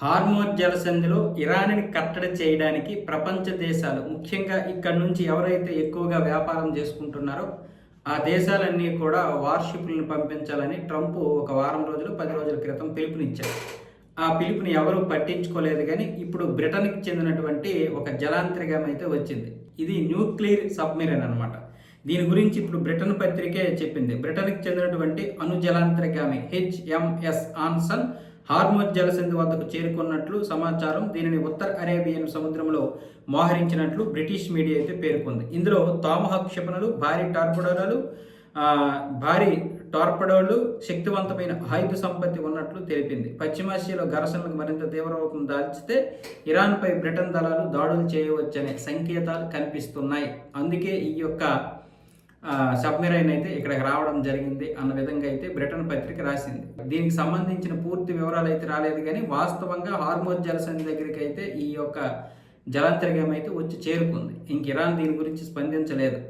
Hormuz జలసంధిలో ఇరాన్ని కట్టడి చేయడానికి ప్రపంచ దేశాలు ముఖ్యంగా ఇక్కడి నుంచి ఎవరైతే ఎక్కువగా వ్యాపారం చేసుకుంటున్నారో ఆ దేశాలన్నీ కూడా వార్షిప్లను పంపించాలని ట్రంప్ ఒక వారం రోజులు 10 రోజుల క్రితం పిలుపునిచ్చారు. ఆ పిలుపుని ఎవరూ పట్టించుకోలేదు. కానీ ఇప్పుడు బ్రిటన్కి చెందినటువంటి ఒక జలాంతర్గామి అయితే వచ్చింది. ఇది న్యూక్లియర్ సబ్మెరైన్ అనమాట. దీని గురించి ఇప్పుడు బ్రిటన్ పత్రికే చెప్పింది. బ్రిటన్కి చెందినటువంటి అణు జలాంతర్గామి HMS ఆన్సన్ హార్మోజ్ జలసంధి వద్దకు చేరుకున్నట్లు సమాచారం. దీనిని ఉత్తర అరేబియన్ సముద్రంలో మోహరించినట్లు బ్రిటిష్ మీడియా అయితే పేర్కొంది. ఇందులో తామహక్ క్షిపణులు, భారీ టార్పడోలు, శక్తివంతమైన ఆయుధ సంపత్తి ఉన్నట్లు తెలిపింది. పశ్చిమాసియాలో ఘర్షణలకు మరింత తీవ్రరూపం దాల్చితే ఇరాన్పై బ్రిటన్ దళాలు దాడులు చేయవచ్చనే సంకేతాలు కనిపిస్తున్నాయి. అందుకే ఈ యొక్క సబ్మెరైన్ అయితే ఇక్కడికి రావడం జరిగింది అన్న విధంగా అయితే బ్రిటన్ పత్రిక రాసింది. దీనికి సంబంధించిన పూర్తి వివరాలు అయితే రాలేదు. కానీ వాస్తవంగా హార్మోజ్ జలసంధి దగ్గరికి అయితే ఈ యొక్క జలాంతర్గామి అయితే వచ్చి చేరుకుంది. ఇంక ఇరాన్ దీని గురించి స్పందించలేదు.